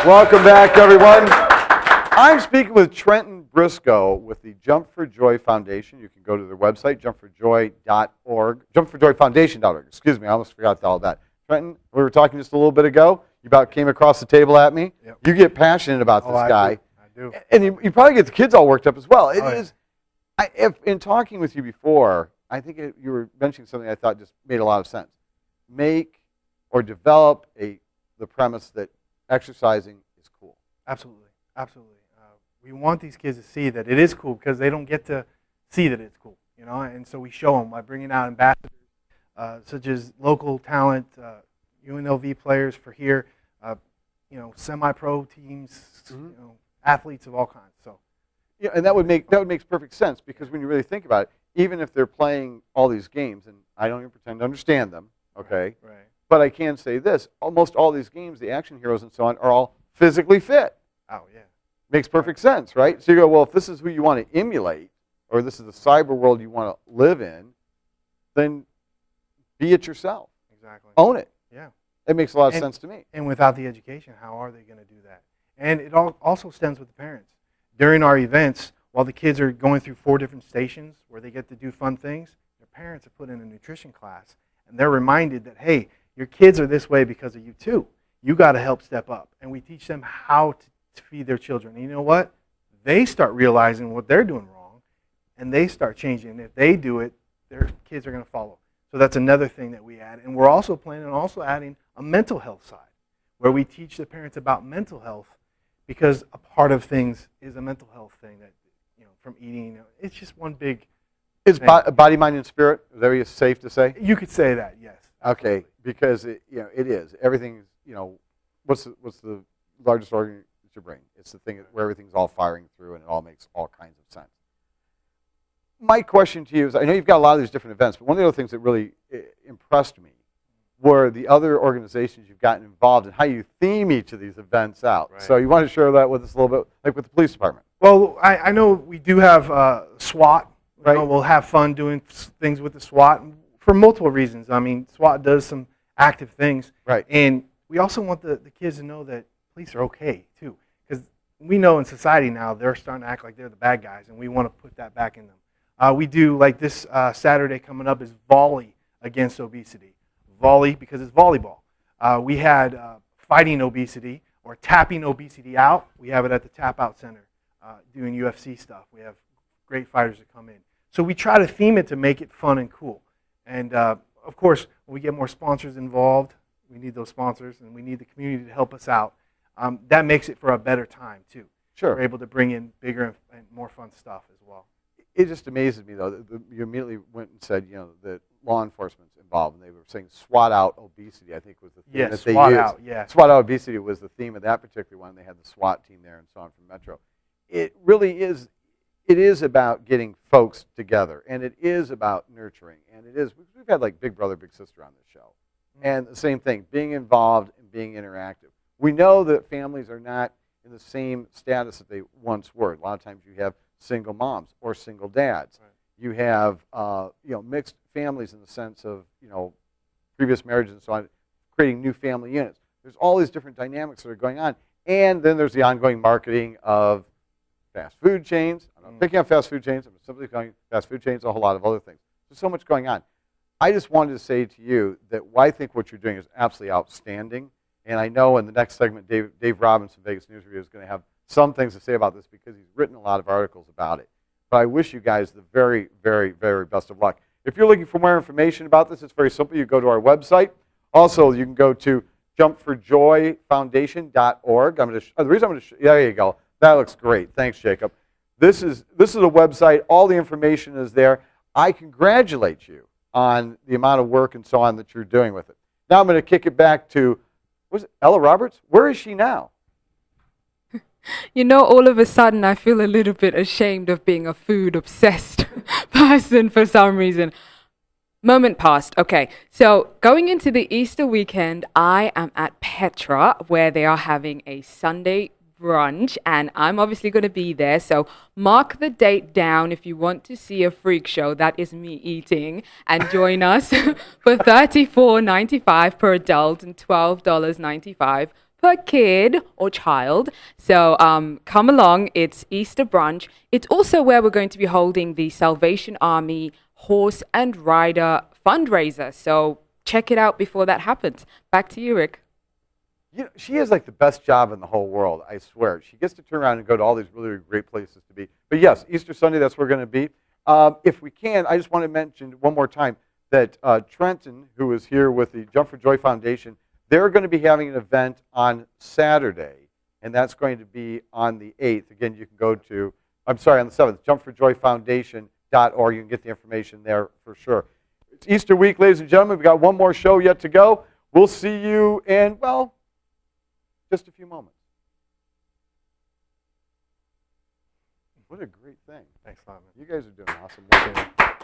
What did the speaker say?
Welcome back, everyone. I'm speaking with Trenton Brisco with the Jump for Joy Foundation. You can go to their website, jumpforjoy.org, jumpforjoyfoundation.org. Excuse me, I almost forgot all that. Trenton, we were talking just a little bit ago. You about came across the table at me. Yep. You get passionate about this guy. I do. And you probably get the kids all worked up as well. It is. In talking with you before, I think you were mentioning something I thought just made a lot of sense. Make or develop the premise that exercising is cool. Absolutely, absolutely. We want these kids to see that it is cool because they don't get to see that it's cool, you know. And so we show them by bringing out ambassadors such as local talent, UNLV players for here, you know, semi-pro teams, you know, athletes of all kinds. So, yeah, and that would make perfect sense because when you really think about it, even if they're playing all these games, and I don't even pretend to understand them, okay? Right. But I can say this: almost all these games, the action heroes and so on, are all physically fit. Oh yeah. Makes perfect sense, right? So you go, well, if this is who you want to emulate, or this is the cyber world you want to live in, then be it yourself. Exactly. Own it. Yeah. It makes a lot of sense to me. And without the education, how are they going to do that? And it also stems with the parents. During our events, while the kids are going through 4 different stations where they get to do fun things, their parents are put in a nutrition class, and they're reminded that, hey, your kids are this way because of you too. You got to help step up. And we teach them how to feed their children. And you know what? They start realizing what they're doing wrong, and they start changing. And if they do it, their kids are going to follow. So that's another thing that we add. And we're also planning on adding a mental health side, where we teach the parents about mental health, because a part of things is a mental health thing that, you know, from eating. It's just one big. Is body, mind, and spirit? Is that safe to say? You could say that, yes. Okay, because it is everything. You know, what's the largest organ? It's your brain. It's the thing where everything's all firing through, and it all makes all kinds of sense. My question to you is: I know you've got a lot of these different events, but one of the other things that really impressed me were the other organizations you've gotten involved in, how you theme each of these events out. Right. So you want to share that with us a little bit, like with the police department? Well, I know we do have SWAT. Right. You know, we'll have fun doing things with the SWAT for multiple reasons. I mean, SWAT does some active things. Right. And we also want the kids to know that police are okay, too. Because we know in society now they're starting to act like they're the bad guys, and we want to put that back in them. We do, like this Saturday coming up is volley against obesity. Volley because it's volleyball. We had fighting obesity or tapping obesity out. We have it at the Tap Out Center doing UFC stuff. We have great fighters that come in. So we try to theme it to make it fun and cool. And of course, when we get more sponsors involved, we need those sponsors and we need the community to help us out. That makes it for a better time too. Sure. We're able to bring in bigger and more fun stuff as well. It just amazes me though that you immediately went and said, you know, that law enforcement's involved, and they were saying SWAT out obesity, I think was the theme that they SWAT used. Out, yeah. SWAT out obesity was the theme of that particular one. They had the SWAT team there and so on from Metro. It really is. It is about getting folks together, and it is about nurturing, and it is. We've had like Big Brother, Big Sister on this show, and the same thing, being involved and being interactive. We know that families are not in the same status that they once were. A lot of times you have single moms or single dads. Right. You have mixed families in the sense of previous marriages and so on, creating new family units. There's all these different dynamics that are going on, and then there's the ongoing marketing of fast food chains. I'm not picking up fast food chains. I'm simply calling fast food chains a whole lot of other things. There's so much going on. I just wanted to say to you that I think what you're doing is absolutely outstanding. And I know in the next segment, Dave Robinson, Vegas News Review, is going to have some things to say about this because he's written a lot of articles about it. But I wish you guys the very, very, very best of luck. If you're looking for more information about this, it's very simple. You go to our website. Also, you can go to jumpforjoyfoundation.org. The reason I'm going to there you go. That looks great. Thanks, Jacob. This is a website. All the information is there. I congratulate you on the amount of work and so on that you're doing with it. Now I'm going to kick it back to, was it Ella Roberts? Where is she now? You know, all of a sudden I feel a little bit ashamed of being a food-obsessed person for some reason. Moment passed. Okay, so going into the Easter weekend, I am at Petra, where they are having a Sunday brunch, and I'm obviously going to be there, so mark the date down if you want to see a freak show. That is me eating, and join us for $34.95 per adult and $12.95 per per kid or child. So come along. It's Easter brunch. It's also where we're going to be holding the Salvation Army Horse and Rider fundraiser. So check it out before that happens. Back to you, Rick. You know, she has like the best job in the whole world, I swear. She gets to turn around and go to all these really great places to be. But yes, Easter Sunday, that's where we're going to be. If we can, I just want to mention one more time that Trenton, who is here with the Jump for Joy Foundation, they're going to be having an event on Saturday, and that's going to be on the 8th. Again, you can go to, I'm sorry, on the 7th, jumpforjoyfoundation.org. You can get the information there for sure. It's Easter week, ladies and gentlemen. We've got one more show yet to go. We'll see you in, well, just a few moments. What a great thing. Thanks a lot, man. You guys are doing awesome work.